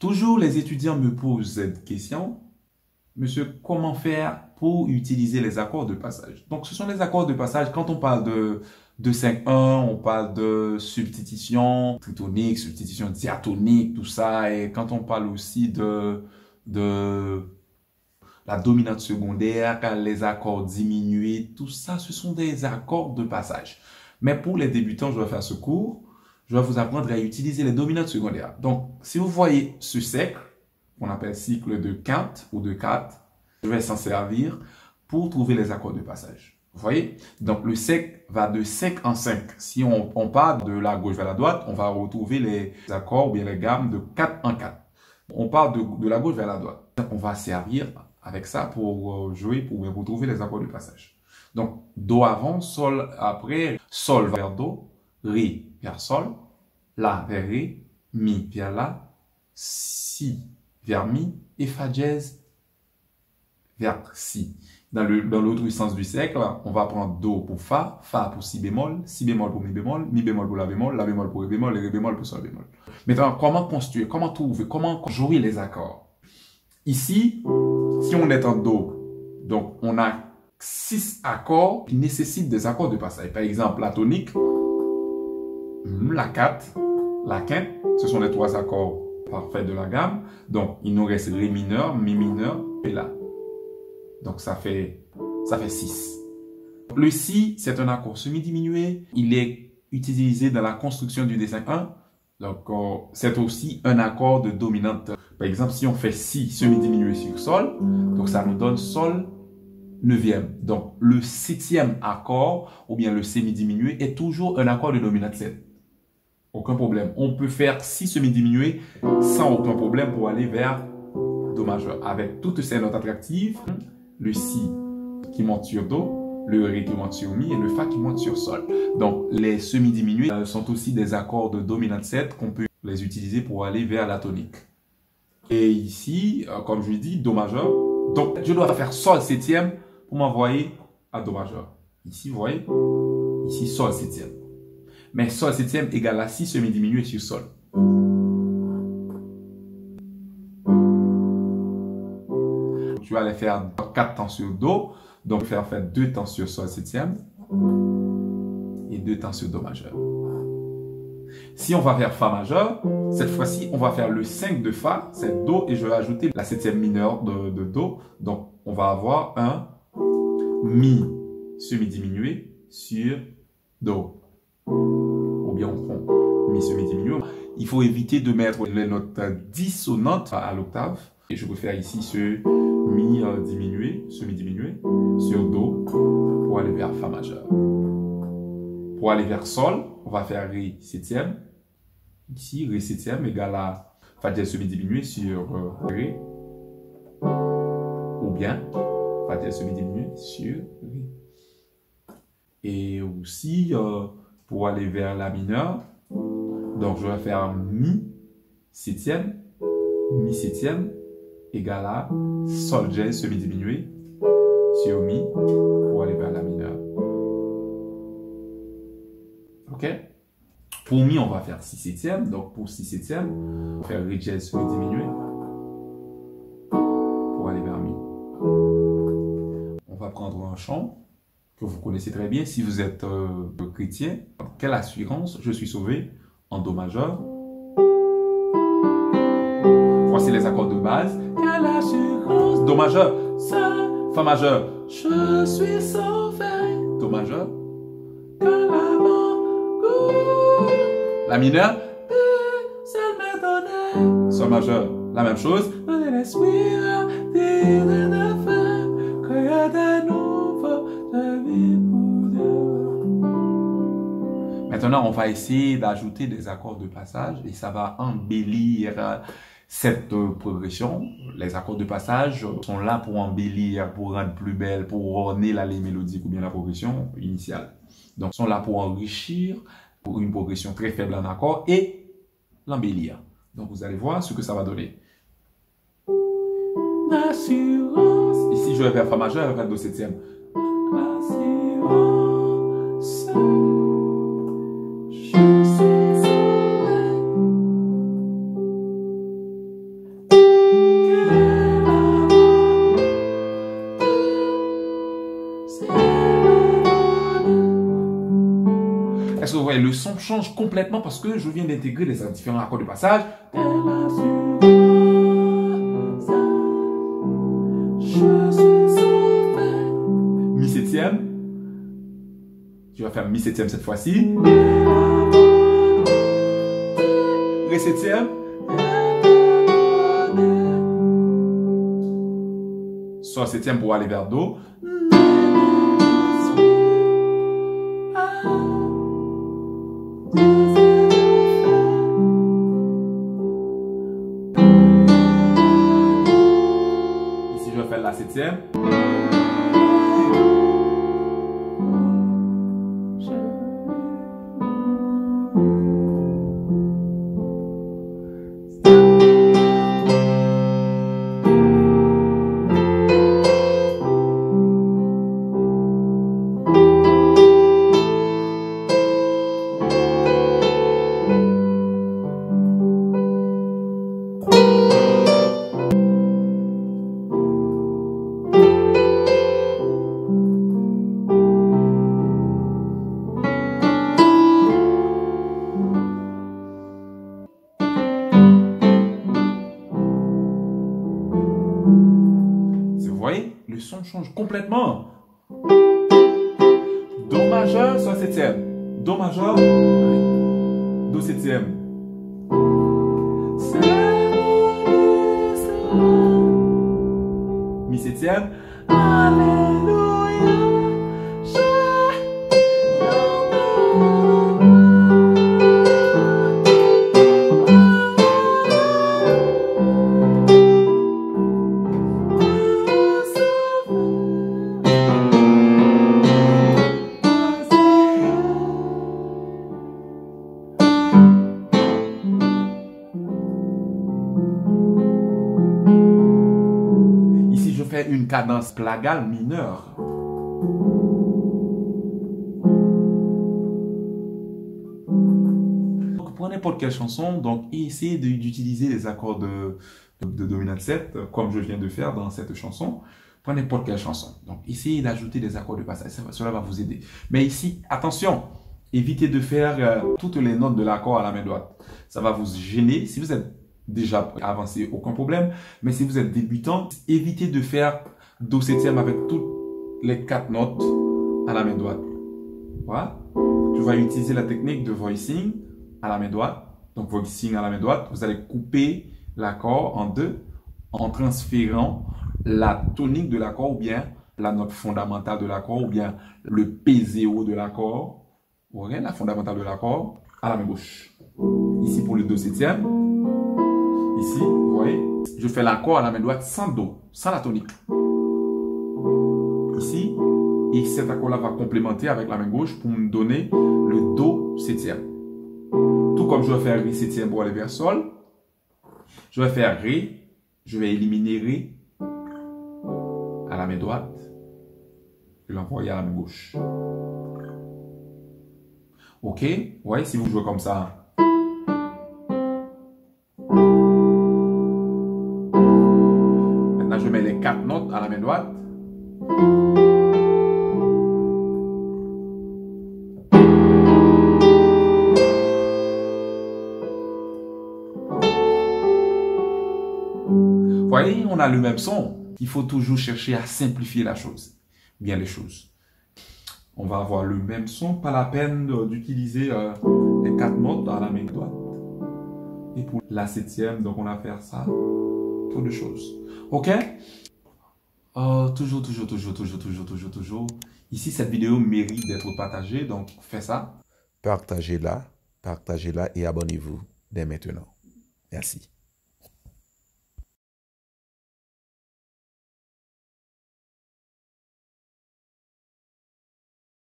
Toujours les étudiants me posent cette question. Monsieur, comment faire pour utiliser les accords de passage? Donc, ce sont les accords de passage. Quand on parle de 5-1, on parle de substitution tritonique, substitution diatonique, tout ça. Et quand on parle aussi de la dominante secondaire, les accords diminués, tout ça, ce sont des accords de passage. Mais pour les débutants, je vais faire ce cours. Je vais vous apprendre à utiliser les dominantes secondaires. Donc, si vous voyez ce cercle, qu'on appelle cycle de quinte ou de 4, je vais s'en servir pour trouver les accords de passage. Vous voyez? Donc, le cercle va de 5 en 5. Si on part de la gauche vers la droite, on va retrouver les accords ou bien les gammes de 4 en 4. On part de la gauche vers la droite. On va servir avec ça pour jouer, pour trouver les accords de passage. Donc, Do avant, Sol après, Sol vers Do, Ré vers Sol, La vers Ré, Mi vers La, Si vers Mi et Fa dièse vers Si. Dans l'autre sens du cercle, on va prendre Do pour Fa, Fa pour Si bémol pour Mi bémol pour La bémol pour Ré bémol et Ré bémol pour Sol bémol. Maintenant, comment construire, comment trouver, comment jouer les accords? Ici, si on est en Do, donc on a 6 accords qui nécessitent des accords de passage. Par exemple, la tonique, la 4, la quinte, ce sont les 3 accords parfaits de la gamme. Donc, il nous reste Ré mineur, Mi mineur et La. Donc, ça fait 6. Le Si, c'est un accord semi-diminué. Il est utilisé dans la construction du dessin 1. Donc, c'est aussi un accord de dominante. Par exemple, si on fait Si semi-diminué sur Sol, donc ça nous donne Sol 9e. Donc, le 7e accord, ou bien le semi-diminué, est toujours un accord de dominante 7. Aucun problème. On peut faire Si semi-diminué sans aucun problème pour aller vers Do majeur. Avec toutes ces notes attractives, le Si qui monte sur Do, le Ré qui monte sur Mi et le Fa qui monte sur Sol. Donc, les semi-diminués sont aussi des accords de dominante 7 qu'on peut les utiliser pour aller vers la tonique. Et ici, comme je l'ai dit, Do majeur. Donc, je dois faire Sol 7e pour m'envoyer à Do majeur. Ici, vous voyez, ici, Sol 7e. Mais Sol 7e égale à Si semi-diminué sur Sol. Je vais aller faire 4 temps sur Do. Donc, je vais faire 2 temps sur Sol 7e et 2 temps sur Do majeur. Si on va faire Fa majeur, cette fois-ci, on va faire le 5 de Fa, c'est Do, et je vais ajouter la 7e mineure de Do. Donc, on va avoir un Mi semi-diminué sur Do. Ou bien on prend Mi semi-diminué. Il faut éviter de mettre les notes dissonantes à l'octave. Et je peux faire ici ce Mi diminué, semi-diminué, sur Do, pour aller vers Fa majeur. Pour aller vers Sol, on va faire Ré 7e. Ici, Ré 7e égale à Fa dièse semi-diminué sur Ré. Ou bien Fa dièse semi-diminué sur Ré. Et aussi, pour aller vers La mineur, donc je vais faire Mi 7e, Mi 7e égale à Sol dièse semi-diminué sur Mi pour aller vers La mineur. Ok? Pour Mi, on va faire Si 7e. Donc, pour Si 7e, on va faire Ré dièse semi-diminué pour aller vers Mi. On va prendre un chant que vous connaissez très bien si vous êtes chrétien. Quelle assurance, je suis sauvé en Do majeur. Voici les accords de base. Quelle assurance, Do majeur, Fa majeur, je suis sauvé, Do majeur. La mineure, Sol majeur, la même chose. Maintenant, on va essayer d'ajouter des accords de passage et ça va embellir cette progression. Les accords de passage sont là pour embellir, pour rendre plus belle, pour orner la ligne mélodique ou bien la progression initiale. Donc, ils sont là pour enrichir, pour une progression très faible en accord et l'embellir. Donc, vous allez voir ce que ça va donner. Assurance. Ici, je vais faire Fa majeur, je vais faire Do 7e. Assurance. Je suis sauvé. le son change complètement parce que je viens d'intégrer les différents accords de passage. Mi septième. Je vais faire mi septième cette fois-ci. Ré septième. Sol septième pour aller vers do. Ici, je vais faire la septième. Vous voyez, le son change complètement. Do majeur, sol septième. Do majeur, do septième. Mi septième. Alléluia. Ici, je fais une cadence plagale mineure. Donc, pour n'importe quelle chanson, donc essayez d'utiliser les accords de dominante 7, comme je viens de faire dans cette chanson, pour n'importe quelle chanson. Donc, essayez d'ajouter des accords de passage. Cela va vous aider. Mais ici, attention, évitez de faire toutes les notes de l'accord à la main droite. Ça va vous gêner. Si vous êtes déjà avancé, aucun problème. Mais si vous êtes débutant, évitez de faire do septième avec toutes les 4 notes à la main droite. Voilà. Je vais utiliser la technique de voicing à la main droite. Donc, voicing à la main droite, vous allez couper l'accord en deux en transférant la tonique de l'accord ou bien la note fondamentale de l'accord ou bien le P0 de l'accord, okay, la fondamentale de l'accord à la main gauche. Ici pour le do septième. Ici, vous voyez, je fais l'accord à la main droite sans do, sans la tonique. Ici, et cet accord-là va complémenter avec la main gauche pour me donner le do septième. Tout comme je vais faire ré septième pour aller vers sol, je vais faire ré, je vais éliminer ré à la main droite et l'envoyer à la main gauche. Ok, vous voyez, si vous jouez comme ça. Maintenant, je mets les 4 notes à la main droite. Vous voyez, on a le même son. Il faut toujours chercher à simplifier la chose, bien les choses. On va avoir le même son, pas la peine d'utiliser les 4 notes à la main droite. Et pour la septième, donc on va faire ça. Trop de choses. Ok? Toujours. Ici, cette vidéo mérite d'être partagée, donc fais ça. Partagez-la et abonnez-vous dès maintenant. Merci.